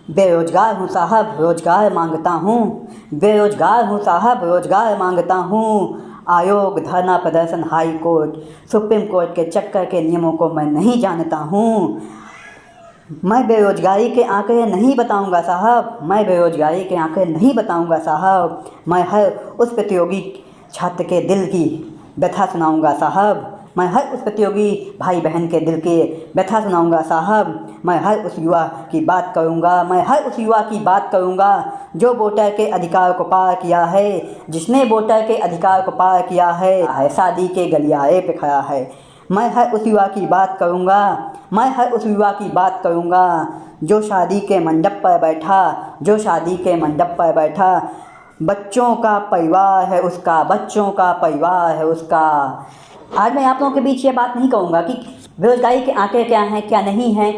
बेरोजगार हूँ साहब, रोजगार मांगता हूँ। बेरोजगार हूँ साहब, रोजगार मांगता हूँ। आयोग, धरना प्रदर्शन, हाई कोर्ट, सुप्रीम कोर्ट के चक्कर के नियमों को मैं नहीं जानता हूँ। मैं बेरोजगारी के आंकड़े नहीं बताऊंगा साहब, मैं बेरोजगारी के आंकड़े नहीं बताऊंगा साहब। मैं हर उस प्रतियोगी छात्र के दिल की व्यथा सुनाऊंगा साहब। मैं हर उस प्रतियोगी भाई बहन के दिल की व्यथा सुनाऊंगा साहब। मैं हर उस युवा की बात करूंगा, मैं हर उस युवा की बात करूंगा जो वोटर के अधिकार को पार किया है, जिसने वोटर के अधिकार को पार किया है, शादी के गलियारे पे खड़ा है। मैं हर उस युवा की बात करूंगा, मैं हर उस युवा की बात करूंगा जो शादी के मंडप पर बैठा, जो शादी के मंडप पर बैठा। बच्चों का परिवार है उसका, बच्चों का परिवार है उसका। आज मैं आप लोगों के बीच ये बात नहीं कहूँगा कि बेरोजगारी के आंकड़े क्या हैं क्या नहीं हैं,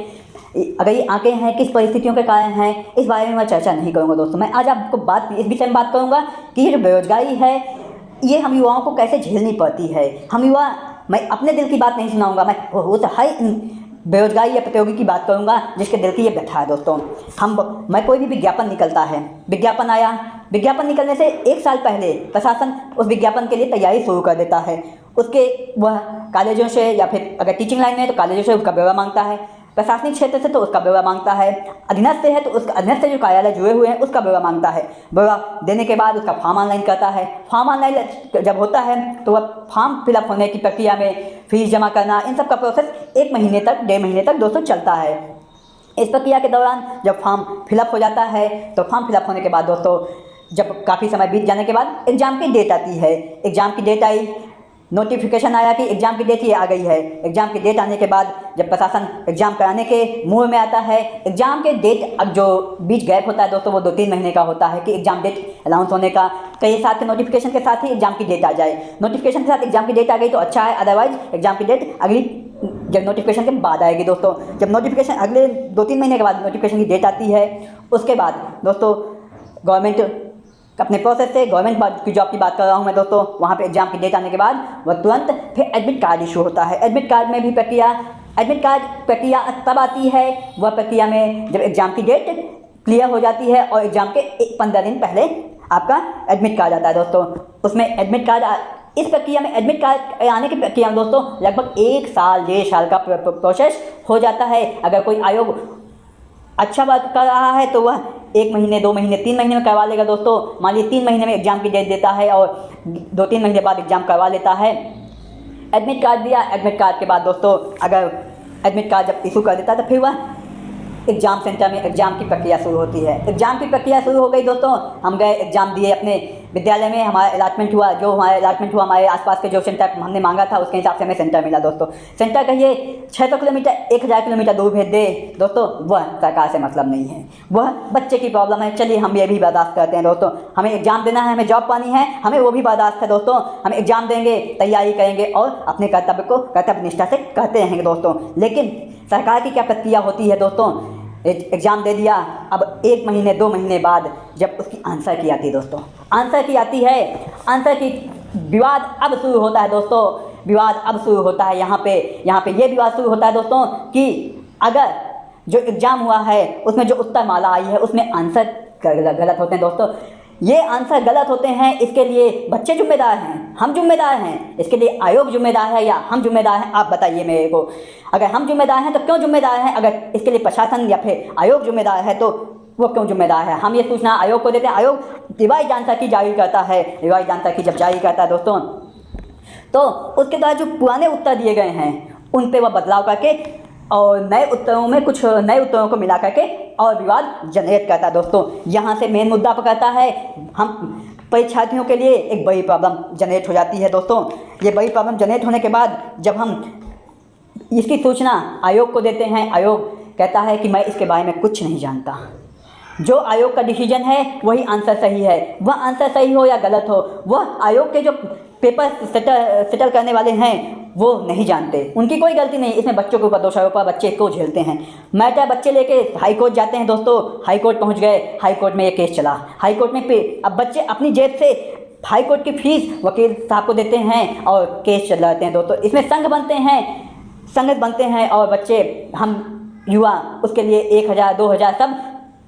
अगर ये आंकड़े हैं किस परिस्थितियों के कारण हैं, इस बारे में मैं चर्चा नहीं करूँगा दोस्तों। मैं आज आपको इस विषय में बात करूँगा कि ये जो बेरोजगारी है ये हम युवाओं को कैसे झेलनी पड़ती है। हम युवा, मैं अपने दिल की बात नहीं सुनाऊँगा, मैं वो तो हर बेरोजगारी या प्रतियोगी की बात करूँगा जिसके दिल की ये व्यथा है दोस्तों। मैं कोई भी विज्ञापन निकलता है, विज्ञापन आया, विज्ञापन निकलने से 1 साल पहले प्रशासन उस विज्ञापन के लिए तैयारी शुरू कर देता है। उसके वह कॉलेजों से या फिर अगर टीचिंग लाइन में है तो कॉलेजों से उसका ब्यौरा मांगता है, प्रशासनिक क्षेत्र से तो उसका ब्यौरा मांगता है, अधीनस्थ से है तो उसका अधीनस्थ से जो कार्यालय जुड़े हुए हैं उसका ब्यौरा मांगता है। ब्यौरा देने के बाद उसका फॉर्म ऑनलाइन करता है। फॉर्म ऑनलाइन जब होता है तो वह फॉर्म फिलअप होने की प्रक्रिया में फीस जमा करना, इन सब का प्रोसेस 1 महीने तक 1.5 महीने तक दोस्तों चलता है। इस प्रक्रिया के दौरान जब फॉर्म फिलअप हो जाता है तो फॉर्म फिलअप होने के बाद दोस्तों जब काफ़ी समय बीत जाने के बाद एग्ज़ाम की डेट आती है। एग्ज़ाम की डेट आई, नोटिफिकेशन आया कि एग्ज़ाम की डेट ये आ गई है। एग्ज़ाम की डेट आने के बाद जब प्रशासन एग्ज़ाम कराने के मूड में आता है, एग्ज़ाम के डेट अब जो बीच गैप होता है दोस्तों वो 2-3 महीने का होता है कि एग्ज़ाम डेट अनाउंस होने का, कई साथ के नोटिफिकेशन के साथ ही एग्ज़ाम की डेट आ जाए। नोटिफिकेशन के साथ एग्ज़ाम की डेट आ गई तो अच्छा है, अदरवाइज एग्ज़ाम की डेट अगली जब नोटिफिकेशन के बाद आएगी दोस्तों। जब नोटिफिकेशन अगले 2-3 महीने के बाद नोटिफिकेशन की डेट आती है, उसके बाद दोस्तों गवर्नमेंट अपने प्रोसेस से, गवर्नमेंट की जॉब की बात कर रहा हूँ मैं दोस्तों, वहाँ पे एग्ज़ाम की डेट आने के बाद वह तुरंत फिर एडमिट कार्ड इशू होता है। एडमिट कार्ड में भी एडमिट कार्ड प्रक्रिया तब आती है, वह प्रक्रिया में जब एग्ज़ाम की डेट क्लियर हो जाती है और एग्ज़ाम के 15 दिन पहले आपका एडमिट कार्ड आता है दोस्तों। उसमें एडमिट कार्ड, इस प्रक्रिया में एडमिट कार्ड आने की प्रक्रिया में दोस्तों लगभग 1 साल 1.5 साल का प्रोसेस हो जाता है। अगर कोई आयोग अच्छा बात कर रहा है तो वह 1 महीने 2 महीने 3 महीने में करवा लेगा दोस्तों। मान लीजिए 3 महीने में एग्ज़ाम की डेट देता है और 2-3 महीने बाद एग्ज़ाम करवा लेता है। एडमिट कार्ड दिया, एडमिट कार्ड के बाद दोस्तों अगर एडमिट कार्ड जब इशू कर देता है तो फिर वह एग्ज़ाम सेंटर में एग्ज़ाम की प्रक्रिया शुरू होती है। एग्ज़ाम की प्रक्रिया शुरू हो गई दोस्तों, हम गए एग्ज़ाम दिए अपने विद्यालय में, हमारा अलॉटमेंट हुआ, जो हमारा अलॉटमेंट हुआ हमारे आसपास के जो सेंटर हमने मांगा था उसके हिसाब से हमें सेंटर मिला दोस्तों। सेंटर कहिए 600 किलोमीटर 1000 किलोमीटर दूर भेज दे दोस्तों, वह सरकार से मतलब नहीं है, वह बच्चे की प्रॉब्लम है। चलिए हम ये भी बर्दाश्त करते हैं दोस्तों, हमें एग्ज़ाम देना है, हमें जॉब पानी है, हमें वो भी बर्दाश्त है दोस्तों। हम एग्ज़ाम देंगे, तैयारी करेंगे और अपने कर्तव्य को कर्तव्य निष्ठा से करते रहेंगे दोस्तों। लेकिन सरकार की क्या प्रक्रिया होती है दोस्तों, एग्ज़ाम दे दिया, अब 1 महीने 2 महीने बाद जब उसकी आंसर की आती है दोस्तों, आंसर की आती है, आंसर की विवाद अब शुरू होता है दोस्तों। विवाद अब शुरू होता है यहाँ पे ये विवाद शुरू होता है दोस्तों कि अगर जो एग्ज़ाम हुआ है उसमें जो उत्तर माला आई है उसमें आंसर गलत होते हैं दोस्तों। ये आंसर गलत होते हैं, इसके लिए बच्चे जिम्मेदार हैं, हम जिम्मेदार हैं, इसके लिए आयोग जिम्मेदार है या हम जिम्मेदार हैं? आप बताइए मेरे को। अगर हम जिम्मेदार हैं तो क्यों जिम्मेदार हैं? अगर इसके लिए प्रशासन या फिर आयोग जिम्मेदार है तो वो क्यों जिम्मेदार है? हम ये सूचना आयोग को देते हैं, आयोग रिवाइज आंसर की जारी करता है। रिवाइज आंसर की जब जारी करता है दोस्तों तो उसके बाद जो पुराने उत्तर दिए गए हैं उन पर वह बदलाव करके और नए उत्तरों में कुछ नए उत्तरों को मिला करके और विवाद जनरेट करता है दोस्तों। यहाँ से मेन मुद्दा पकड़ता है, हम परीक्षार्थियों के लिए एक बड़ी प्रॉब्लम जनरेट हो जाती है दोस्तों। ये बड़ी प्रॉब्लम जनरेट होने के बाद जब हम इसकी सूचना आयोग को देते हैं, आयोग कहता है कि मैं इसके बारे में कुछ नहीं जानता। जो आयोग का डिसीजन है वही आंसर सही है, वह आंसर सही हो या गलत हो वह आयोग के जो पेपर सेटल करने वाले हैं वो नहीं जानते, उनकी कोई गलती नहीं। इसमें बच्चों के ऊपर दोषारोप, बच्चे को झेलते हैं। मैटर बच्चे लेके हाई कोर्ट जाते हैं दोस्तों, हाई कोर्ट पहुंच गए, हाई कोर्ट में ये केस चला, हाई कोर्ट में अब बच्चे अपनी जेब से हाई कोर्ट की फीस वकील साहब को देते हैं और केस चलाते हैं दोस्तों। इसमें संघ बनते हैं और बच्चे, हम युवा उसके लिए 1000 2000 सब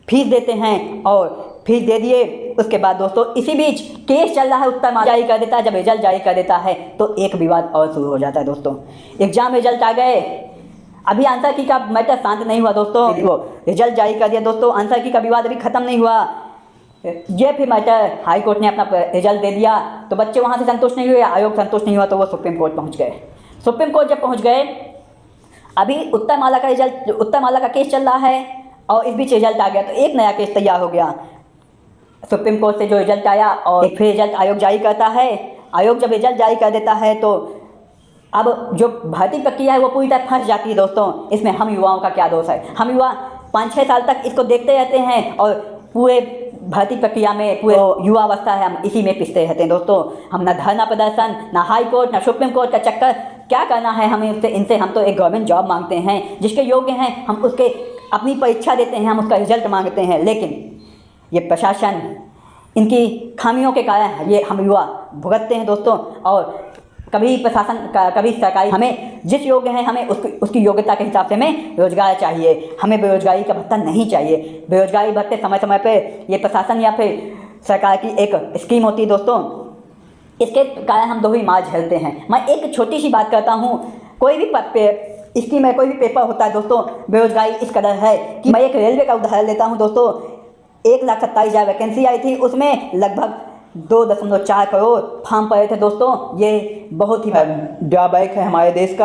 फीस देते हैं और फीस दे दिए। उसके बाद दोस्तों इसी बीच केस चल रहा है, उत्तर माला जारी कर देता है। जब रिजल्ट जारी कर देता है तो एक विवाद और शुरू हो जाता है दोस्तों। एग्जाम रिजल्ट आ गए, अभी आंसर की का मैटर शांत नहीं हुआ दोस्तों। वो रिजल्ट जारी कर दिया दोस्तों, आंसर की का विवाद अभी खत्म नहीं हुआ। ये फिर मैटर हाई कोर्ट ने अपना रिजल्ट दे दिया तो बच्चे वहाँ से संतुष्ट नहीं हुए, आयोग संतुष्ट नहीं हुआ तो वो सुप्रीम कोर्ट पहुँच गए। सुप्रीम कोर्ट जब पहुँच गए, अभी उत्तर माला का केस चल रहा है और इस बीच रिजल्ट आ गया तो एक नया केस तैयार हो गया। सुप्रीम कोर्ट से जो रिजल्ट आया और एक फिर रिजल्ट आयोग जारी करता है। आयोग जब रिजल्ट जारी कर देता है तो अब जो भर्ती प्रक्रिया है वो पूरी तरह फंस जाती है दोस्तों। इसमें हम युवाओं का क्या दोष है? हम युवा 5-6 साल तक इसको देखते रहते हैं और पूरे भर्ती प्रक्रिया में पूरे युवा अवस्था है हम इसी में पिसते रहते हैं दोस्तों। हम ना धरना प्रदर्शन, ना हाई कोर्ट, ना सुप्रीम कोर्ट का चक्कर, क्या करना है हमें इनसे? हम तो एक गवर्नमेंट जॉब मांगते हैं, जिसके योग्य हैं हम उसके अपनी परीक्षा देते हैं, हम उसका रिजल्ट मांगते हैं। लेकिन ये प्रशासन इनकी खामियों के कारण ये हम युवा भुगतते हैं दोस्तों। और कभी प्रशासन कभी सरकारी, हमें जिस योग्य हैं हमें उसकी योग्यता के हिसाब से हमें रोजगार चाहिए, हमें बेरोजगारी का भत्ता नहीं चाहिए। बेरोजगारी भत्ते समय समय पे ये प्रशासन या फिर सरकार की एक स्कीम होती है दोस्तों, इसके कारण हम दोही मार झेलते हैं। मैं एक छोटी सी बात करता हूँ, कोई भी स्कीम है, कोई भी पेपर होता है दोस्तों, बेरोजगारी इस कदर है कि मैं एक रेलवे का उदाहरण लेता हूँ दोस्तों। 1,27,000 वैकेंसी आई थी, उसमें लगभग 2.4 करोड़ फॉर्म पड़े थे दोस्तों। ये बहुत ही ड्रॉबैक है हमारे देश का।